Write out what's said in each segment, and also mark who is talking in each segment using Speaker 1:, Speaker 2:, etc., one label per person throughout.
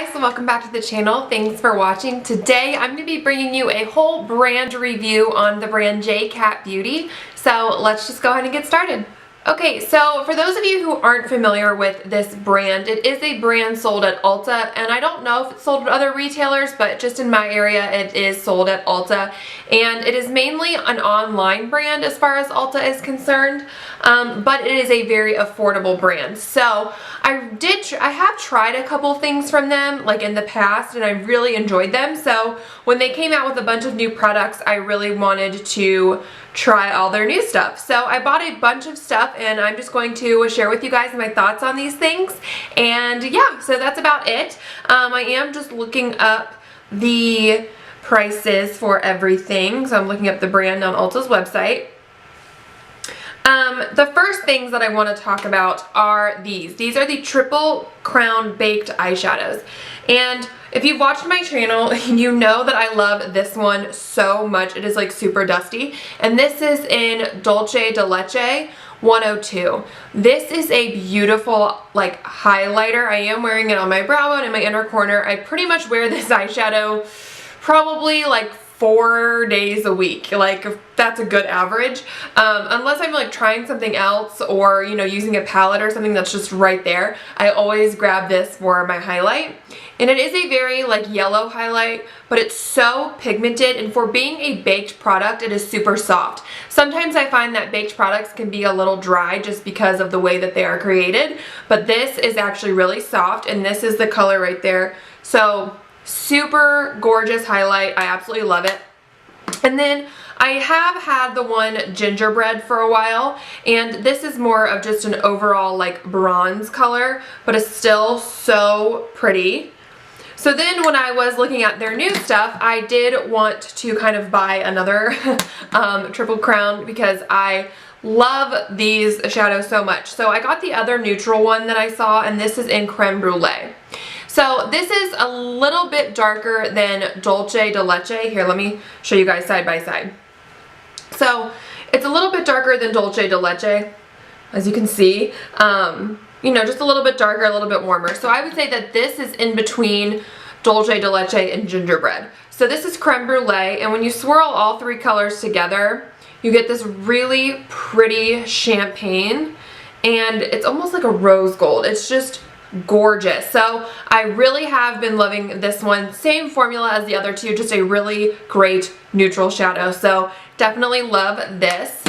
Speaker 1: guys, welcome back to the channel. Thanks for watching. Today I'm going to be bringing you a whole brand review on the brand J.Cat Beauty. So let's just go ahead and get started. Okay, so for those of you who aren't familiar with this brand, it is a brand sold at Ulta, and I don't know if it's sold at other retailers, but just in my area it is sold at Ulta, and it is mainly an online brand as far as Ulta is concerned, but it is a very affordable brand. So I have tried a couple things from them like in the past, and I really enjoyed them. So when they came out with a bunch of new products, I really wanted to try all their new stuff. So I bought a bunch of stuff, and I'm just going to share with you guys my thoughts on these things. And yeah, so that's about it. I am just looking up the prices for everything. So I'm looking up the brand on Ulta's website. The first things that I want to talk about are these. These are the Triple Crown Baked eyeshadows. And if you've watched my channel, you know that I love this one so much. It is like super dusty. And this is in Dulce de Leche 102. This is a beautiful like highlighter. I am wearing it on my brow bone and my inner corner. I pretty much wear this eyeshadow probably like 4 days a week, like that's a good average, unless I'm like trying something else or using a palette or something that's just right there. I always grab this for my highlight, and it is a very like yellow highlight, but it's so pigmented, and for being a baked product it is super soft. Sometimes I find that baked products can be a little dry just because of the way that they are created, but this is actually really soft, and this is the color right there. So super gorgeous highlight. I absolutely love it. And then I have had the one gingerbread for a while, and this is more of just an overall like bronze color, but it's still so pretty. So then when I was looking at their new stuff, I did want to kind of buy another Triple Crown because I love these shadows so much. So I got the other neutral one that I saw, and this is in Creme Brulee. So this is a little bit darker than Dulce de Leche. Here, let me show you guys side by side. So it's a little bit darker than Dulce de Leche, as you can see. Just a little bit darker, a little bit warmer. So I would say that this is in between Dulce de Leche and gingerbread. So this is Creme Brulee, and when you swirl all three colors together, you get this really pretty champagne, and it's almost like a rose gold. It's just gorgeous. So I really have been loving this one. Same formula as the other two, just a really great neutral shadow. So definitely love this.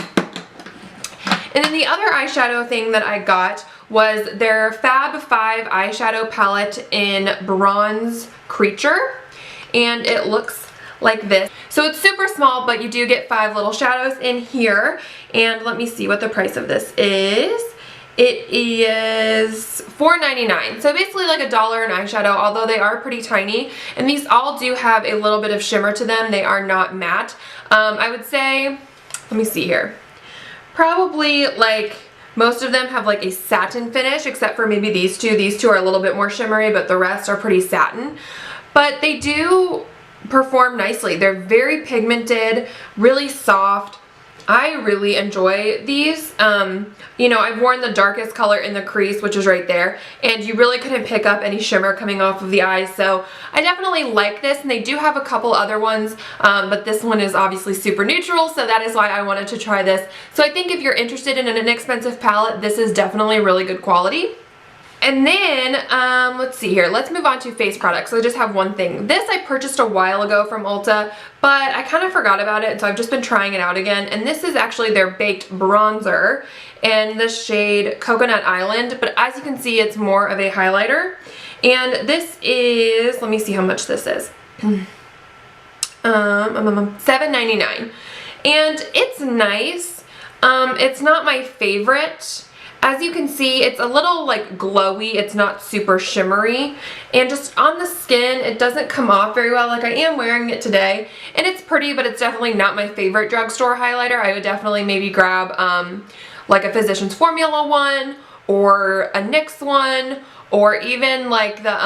Speaker 1: And then the other eyeshadow thing that I got was their Fab 5 eyeshadow palette in Bronze Creature, and it looks like this. So it's super small, but you do get 5 little shadows in here. And let me see what the price of this is. It is $4.99, so basically like $1 an eyeshadow, although they are pretty tiny, and these all do have a little bit of shimmer to them. They are not matte. I would say, let me see here, probably like most of them have like a satin finish, except for maybe these two. These two are a little bit more shimmery, but the rest are pretty satin. But they do perform nicely. They're very pigmented, really soft. I really enjoy these. I've worn the darkest color in the crease, which is right there, and you really couldn't pick up any shimmer coming off of the eyes. So I definitely like this, and they do have a couple other ones, but this one is obviously super neutral, so that is why I wanted to try this. So I think if you're interested in an inexpensive palette, this is definitely really good quality. And then, let's see here. Let's move on to face products. So I just have one thing. This I purchased a while ago from Ulta, but I kind of forgot about it, so I've just been trying it out again. And this is actually their baked bronzer in the shade Coconut Island, but as you can see, it's more of a highlighter. And this is, let me see how much this is. $7.99. And it's nice. It's not my favorite. As you can see, it's a little like glowy. It's not super shimmery, and just on the skin it doesn't come off very well. Like I am wearing it today, and it's pretty, but it's definitely not my favorite drugstore highlighter. I would definitely maybe grab like a Physicians Formula one, or a NYX one, or even like the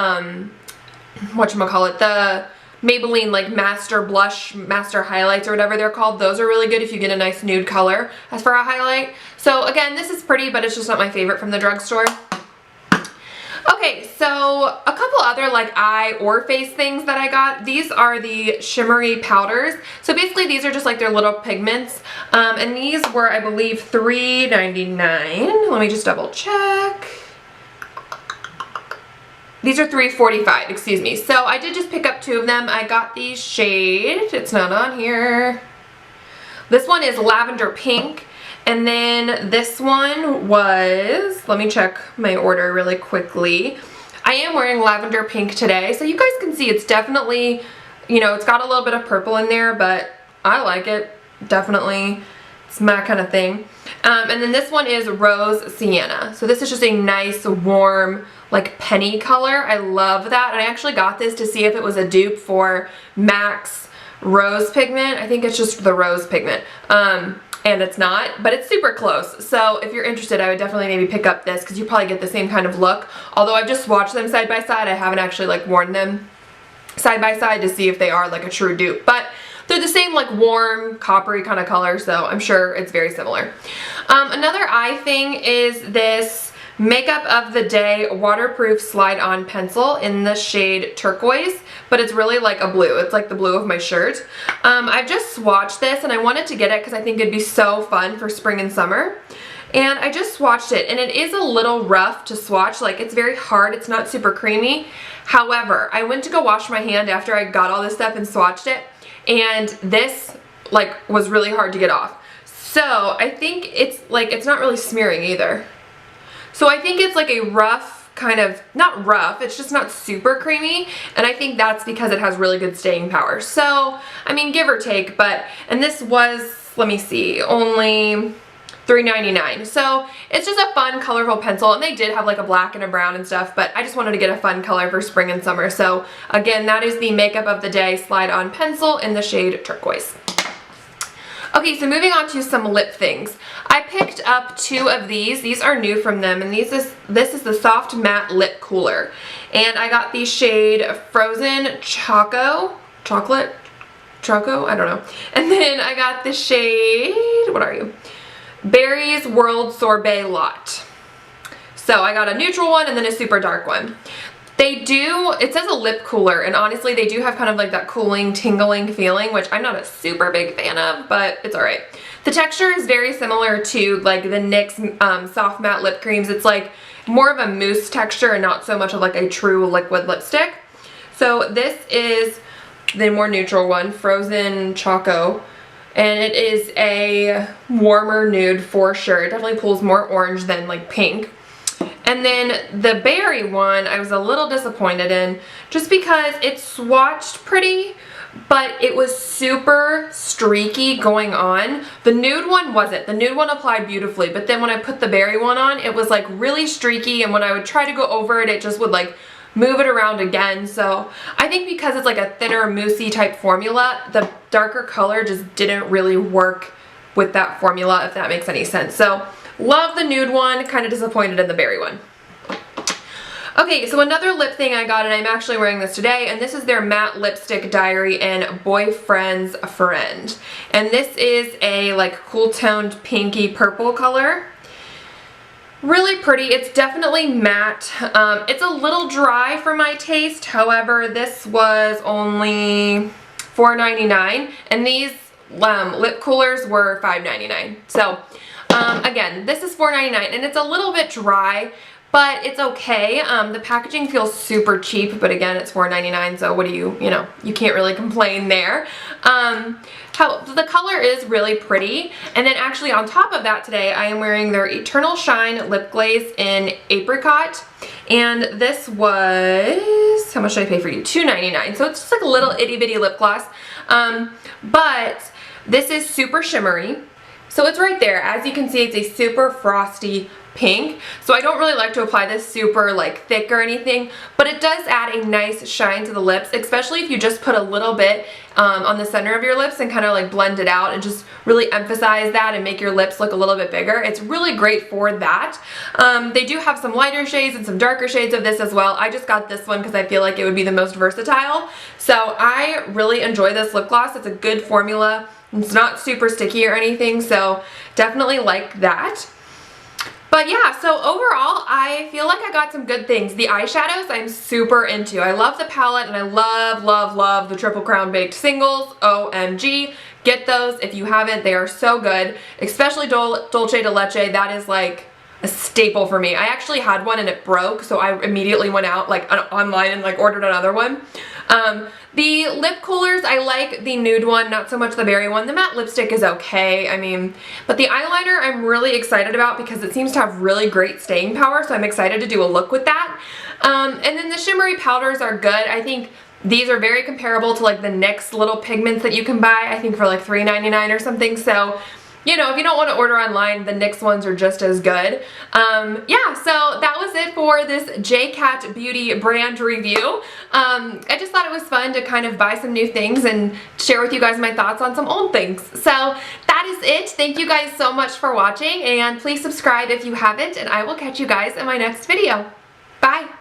Speaker 1: whatchamacallit, the Maybelline like Master Blush, Master Highlights, or whatever they're called. Those are really good if you get a nice nude color as for a highlight. So again, this is pretty, but it's just not my favorite from the drugstore. Okay, so a couple other like eye or face things that I got. These are the Shimmery powders. So basically these are just like their little pigments. And these were, I believe, $3.99. Let me just double check. These are $3.45, excuse me. So I did just pick up 2 of them. I got these shade. It's not on here. This one is lavender pink. And then this one was, let me check my order really quickly. I am wearing lavender pink today, so you guys can see it's definitely, you know, it's got a little bit of purple in there, but I like it, definitely. It's my kind of thing. And then this one is rose sienna. So this is just a nice, warm, like penny color. I love that. And I actually got this to see if it was a dupe for MAC's rose pigment. I think it's just the rose pigment. And it's not, but it's super close. So if you're interested, I would definitely maybe pick up this because you probably get the same kind of look. Although I've just swatched them side by side, I haven't actually like worn them side by side to see if they are like a true dupe. But they're the same like warm, coppery kind of color, so I'm sure it's very similar. Another eye thing is this Makeup of the Day waterproof slide-on pencil in the shade turquoise, but it's really like a blue. It's like the blue of my shirt. I've just swatched this and I wanted to get it because I think it'd be so fun for spring and summer. And I just swatched it and it is a little rough to swatch. Like it's very hard. It's not super creamy. However, I went to go wash my hand after I got all this stuff and swatched it, and this like was really hard to get off. So I think it's like, it's not really smearing either. So I think it's like a rough kind of, not rough, it's just not super creamy, and I think that's because it has really good staying power. So, I mean, give or take, but, and this was, let me see, only $3.99. So it's just a fun, colorful pencil, and they did have like a black and a brown and stuff, but I just wanted to get a fun color for spring and summer. So again, that is the Makeup of the Day slide-on pencil in the shade turquoise. Okay, so moving on to some lip things. I picked up 2 of these. These are new from them, and this is the Soft Matte Lip Cooler. And I got the shade Frozen Choco, I don't know. And then I got the shade, what are you? Berries World Sorbet Lot. So I got a neutral one and then a super dark one. They do, it says a lip cooler, and honestly they do have kind of like that cooling, tingling feeling, which I'm not a super big fan of, but it's alright. The texture is very similar to like the NYX soft matte lip creams. It's like more of a mousse texture and not so much of like a true liquid lipstick. So this is the more neutral one, Frozen Choco, and it is a warmer nude for sure. It definitely pulls more orange than like pink. And then the berry one I was a little disappointed in just because it swatched pretty, but it was super streaky going on. The nude one wasn't. The nude one applied beautifully, but then when I put the berry one on, it was like really streaky, and when I would try to go over it, it just would like move it around again. So I think because it's like a thinner, moussey type formula, the darker color just didn't really work with that formula, if that makes any sense. So love the nude one, kind of disappointed in the berry one. Okay, so another lip thing I got, and I'm actually wearing this today, and this is their Matte Lipstick Diary in Boyfriend's Friend. And this is a like cool toned pinky purple color. Really pretty. It's definitely matte. It's a little dry for my taste. However, this was only $4.99, and these lip coolers were $5.99. So again, this is $4.99, and it's a little bit dry, but it's okay. The packaging feels super cheap, but again, it's $4.99, so what do you know, you can't really complain there. The color is really pretty, and then actually on top of that today, I am wearing their Eternal Shine Lip Glaze in Apricot, and this was, how much did I pay for you? $2.99, so it's just like a little itty bitty lip gloss, but this is super shimmery. So it's right there. As you can see, it's a super frosty pink. So I don't really like to apply this super like thick or anything, but it does add a nice shine to the lips, especially if you just put a little bit on the center of your lips and kind of like blend it out and just really emphasize that and make your lips look a little bit bigger. It's really great for that. They do have some lighter shades and some darker shades of this as well. I just got this one because I feel like it would be the most versatile. So I really enjoy this lip gloss. It's a good formula. It's not super sticky or anything, so definitely like that. But yeah, so overall, I feel like I got some good things. The eyeshadows I'm super into. I love the palette and I love, love, love the Triple Crown Baked Singles. OMG. Get those if you haven't. They are so good. Especially Dolce de Leche. That is like a staple for me. I actually had one and it broke, so I immediately went out like online and like ordered another one. The lip coolers, I like the nude one, not so much the berry one. The matte lipstick is okay, I mean, but the eyeliner I'm really excited about because it seems to have really great staying power, so I'm excited to do a look with that. And then the shimmery powders are good. I think these are very comparable to like the NYX little pigments that you can buy, I think for like $3.99 or something, so you know, if you don't want to order online, the NYX ones are just as good. Yeah, so that was it for this J.Cat beauty brand review. I just thought it was fun to kind of buy some new things and share with you guys my thoughts on some old things. So that is it. Thank you guys so much for watching, and please subscribe if you haven't, and I will catch you guys in my next video. Bye!